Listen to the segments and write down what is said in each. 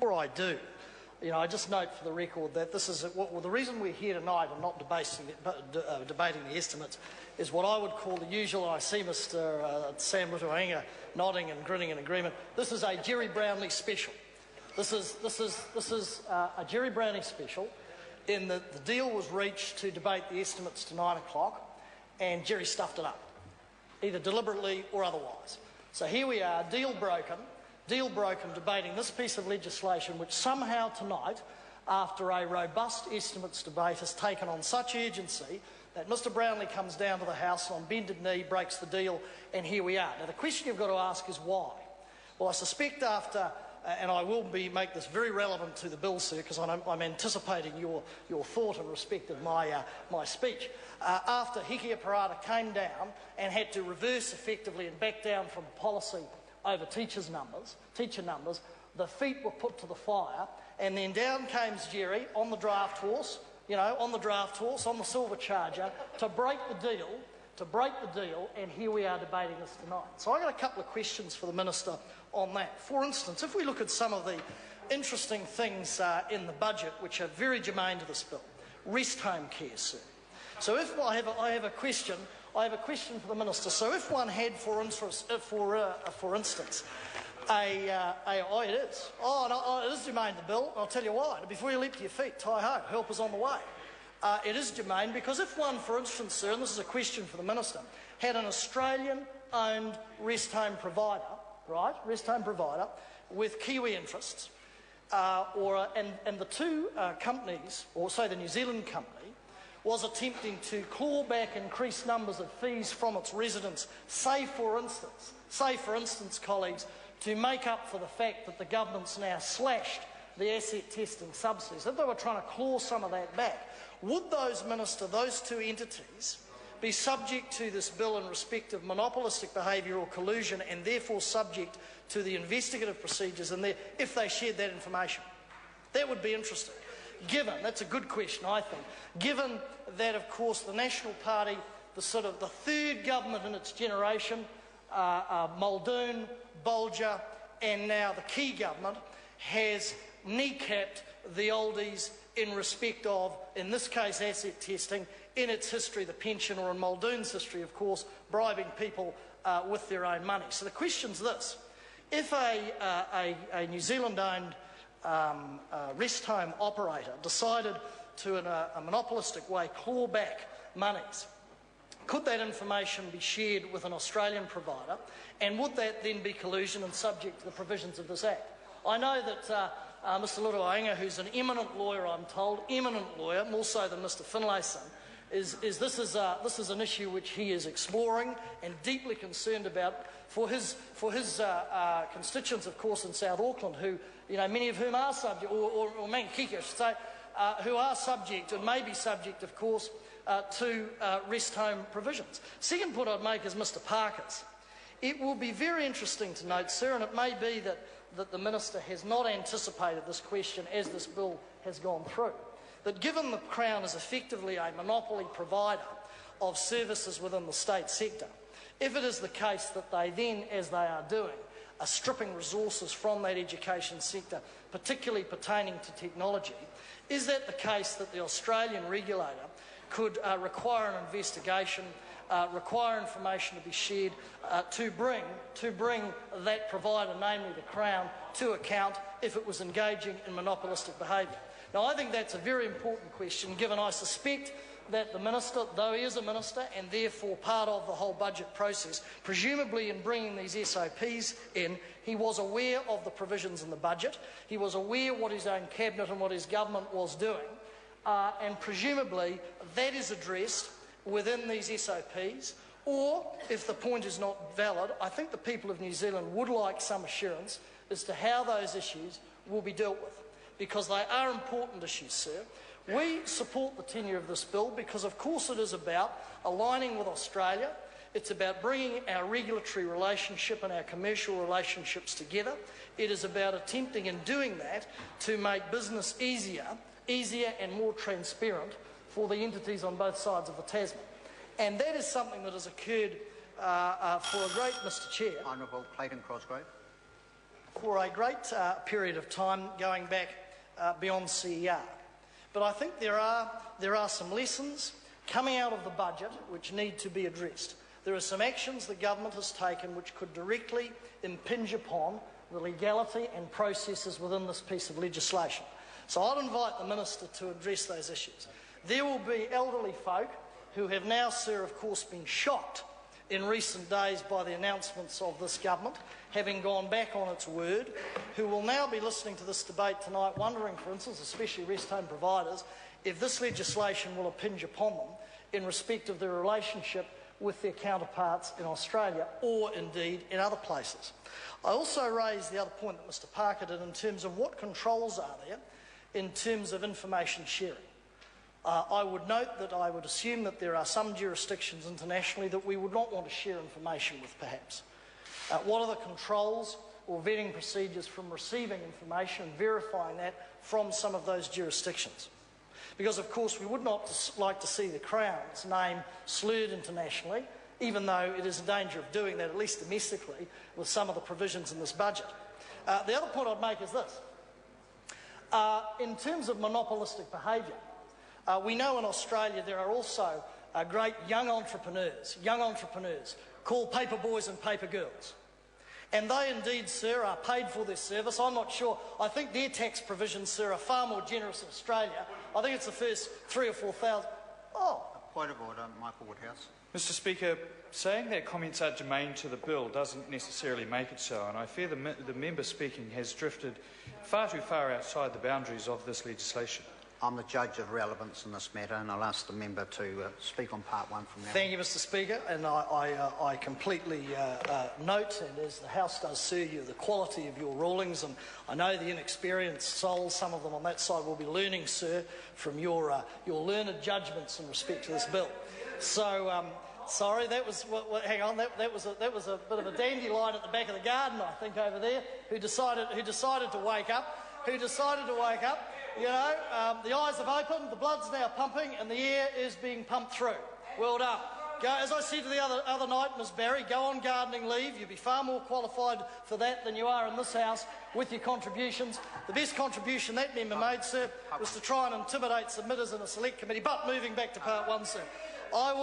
Before I do, I just note for the record that this is the reason we're here tonight and not debating the estimates is what I would call the usual. I see Mr. Sam Rutuainga nodding and grinning in agreement. This is a Jerry Brownlee special. This is a Jerry Brownlee special. In the deal was reached to debate the estimates to 9 o'clock, and Jerry stuffed it up, either deliberately or otherwise. So here we are, deal broken, debating this piece of legislation which somehow tonight, after a robust estimates debate, has taken on such urgency that Mr. Brownlee comes down to the House on bended knee, breaks the deal, and here we are. Now the question you've got to ask is why? Well, I suspect after, and I will make this very relevant to the bill, sir, because I'm anticipating your thought in respect of my speech. After Hikia Parata came down and had to reverse effectively and back down from policy over teacher numbers, the feet were put to the fire, and then down came Jerry on the draft horse, on the silver charger, to break the deal, and here we are debating this tonight. So I've got a couple of questions for the Minister on that. For instance, if we look at some of the interesting things in the budget which are very germane to this bill, rest home care, sir. So if I have a question for the Minister. So if one had, for instance, it is germane to the bill. I'll tell you why. Before you leap to your feet, tie-ho, help is on the way. It is germane because if one, for instance, sir, and this is a question for the Minister, had an Australian-owned rest home provider, right, with Kiwi interests, and the two companies, or say the New Zealand company, was attempting to claw back increased numbers of fees from its residents, say for instance, colleagues, to make up for the fact that the government's now slashed the asset testing subsidies, if they were trying to claw some of that back, would those two entities be subject to this bill in respect of monopolistic behaviour or collusion, and therefore subject to the investigative procedures if they shared that information? That would be interesting. That's a good question, I think, given that, of course, the National Party, the third government in its generation, Muldoon, Bolger, and now the Key government, has kneecapped the oldies in respect of, in this case, asset testing, in its history, the pension, or in Muldoon's history, of course, bribing people with their own money. So the question's this. If a New Zealand-owned rest home operator decided to, in a monopolistic way, claw back monies, could that information be shared with an Australian provider, and would that then be collusion and subject to the provisions of this Act? I know that Mr. Rutuainga, who's an eminent lawyer, I'm told, more so than Mr. Finlayson, this is an issue which he is exploring and deeply concerned about for his constituents, of course, in South Auckland, who, many of whom are subject, or Mangakiki, I should say, who are subject and may be subject, of course, to rest home provisions. Second point I'd make is Mr. Parker's. It will be very interesting to note, sir, and it may be that the Minister has not anticipated this question as this bill has gone through, that given the Crown is effectively a monopoly provider of services within the state sector, if it is the case that they then, as they are doing, are stripping resources from that education sector, particularly pertaining to technology, is that the case that the Australian regulator could require an investigation, require information to be shared to bring that provider, namely the Crown, to account if it was engaging in monopolistic behaviour? Now, I think that's a very important question, given I suspect that the Minister, though he is a Minister and therefore part of the whole budget process, presumably in bringing these SOPs in, he was aware of the provisions in the budget, he was aware what his own Cabinet and what his government was doing, and presumably that is addressed within these SOPs, or, if the point is not valid, I think the people of New Zealand would like some assurance as to how those issues will be dealt with, because they are important issues, sir. We support the tenure of this bill because, of course, it is about aligning with Australia. It's about bringing our regulatory relationship and our commercial relationships together. It is about attempting in doing that to make business easier and more transparent for the entities on both sides of the Tasman. And that is something that has occurred for a great, Mr. Chair. Honourable Clayton Cosgrove. for a great period of time going back beyond CER. But I think there are some lessons coming out of the budget which need to be addressed. There are some actions the government has taken which could directly impinge upon the legality and processes within this piece of legislation. So I'd invite the Minister to address those issues. There will be elderly folk who have now, sir, of course, been shocked in recent days by the announcements of this government, having gone back on its word, who will now be listening to this debate tonight wondering, for instance, especially rest home providers, if this legislation will impinge upon them in respect of their relationship with their counterparts in Australia or indeed in other places. I also raised the other point that Mr Parker did in terms of what controls are there in terms of information sharing. I would note that I would assume that there are some jurisdictions internationally that we would not want to share information with, perhaps. What are the controls or vetting procedures from receiving information and verifying that from some of those jurisdictions? Because, of course, we would not like to see the Crown's name slurred internationally, even though it is in danger of doing that, at least domestically, with some of the provisions in this budget. The other point I'd make is this. In terms of monopolistic behaviour, we know in Australia there are also great young entrepreneurs called paper boys and paper girls. And they indeed, sir, are paid for their service. I'm not sure. I think their tax provisions, sir, are far more generous in Australia. I think it's the first 3,000 or 4,000. Oh. Point of order, Michael Woodhouse. Mr Speaker, saying that comments are germane to the bill doesn't necessarily make it so, and I fear the member speaking has drifted far too far outside the boundaries of this legislation. I'm the judge of relevance in this matter, and I'll ask the member to speak on part one from now. Thank you, Mr Speaker, and I completely note, and as the House does, sir, the quality of your rulings, and I know the inexperienced souls, some of them on that side, will be learning, sir, from your learned judgments in respect to this bill. So, sorry, that was hang on, that was a bit of a dandelion at the back of the garden, I think, over there, who decided to wake up. You know, the eyes have opened, the blood's now pumping, and the air is being pumped through. Well done. As I said to the other night, Ms Barry, go on gardening leave. You'll be far more qualified for that than you are in this House with your contributions. The best contribution that member made, sir, was to try and intimidate submitters in a select committee. But moving back to part one, sir, I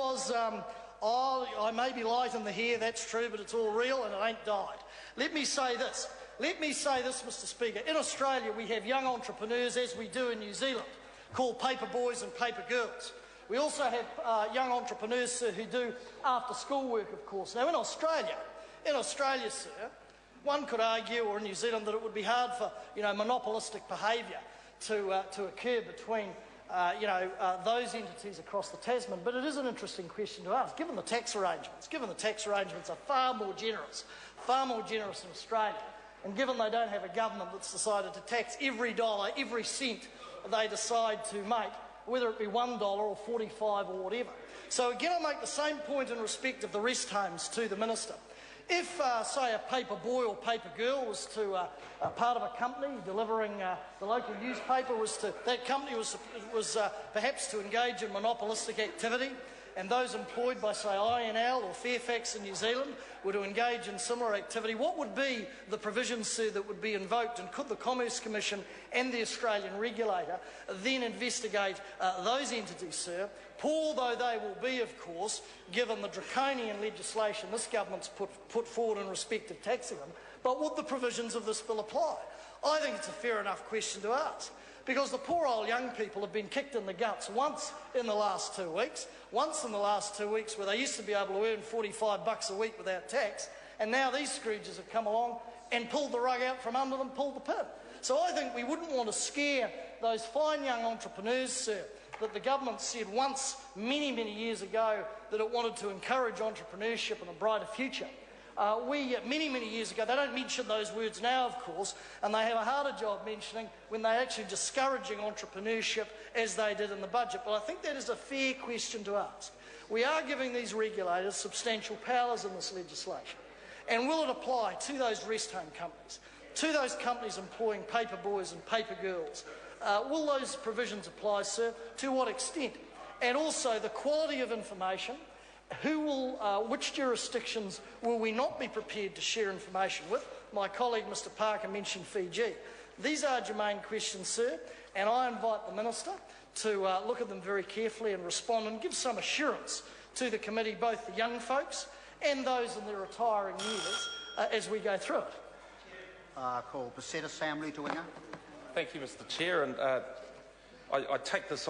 may be light in the hair, that's true, but it's all real and it ain't dyed. Let me say this, Mr Speaker. In Australia, we have young entrepreneurs, as we do in New Zealand, called paper boys and paper girls. We also have young entrepreneurs, sir, who do after-school work, of course. Now, in Australia, sir, one could argue, or in New Zealand, that it would be hard for, monopolistic behaviour to occur between, those entities across the Tasman. But it is an interesting question to ask, given the tax arrangements are far more generous in Australia. And given they don't have a government that's decided to tax every dollar, every cent they decide to make, whether it be $1 or 45 or whatever. So again, I make the same point in respect of the rest homes to the Minister. If, say, a paper boy or paper girl was to a part of a company delivering the local newspaper, that company was perhaps to engage in monopolistic activity, and those employed by, say, INL or Fairfax in New Zealand were to engage in similar activity, what would be the provisions, sir, that would be invoked, and could the Commerce Commission and the Australian regulator then investigate those entities, sir, poor though they will be, of course, given the draconian legislation this government's put forward in respect of taxing them, but would the provisions of this bill apply? I think it's a fair enough question to ask, because the poor old young people have been kicked in the guts once in the last 2 weeks, where they used to be able to earn $45 a week without tax, and now these Scrooges have come along and pulled the rug out from under them, pulled the pin. So I think we wouldn't want to scare those fine young entrepreneurs, sir, that the government said once, many, many years ago, that it wanted to encourage entrepreneurship and a brighter future. Many years ago, they don't mention those words now, of course, and they have a harder job mentioning when they're actually discouraging entrepreneurship as they did in the budget. But I think that is a fair question to ask. We are giving these regulators substantial powers in this legislation. And will it apply to those rest home companies, to those companies employing paper boys and paper girls? Will those provisions apply, sir? To what extent? And also the quality of information. Which jurisdictions will we not be prepared to share information with? my colleague Mr Parker mentioned Fiji. These are germane questions, sir, and I invite the Minister to look at them very carefully and respond and give some assurance to the committee, both the young folks and those in their retiring years, as we go through it. Call Beset Assembly to Winga. Thank you, Mr Chair, and I take this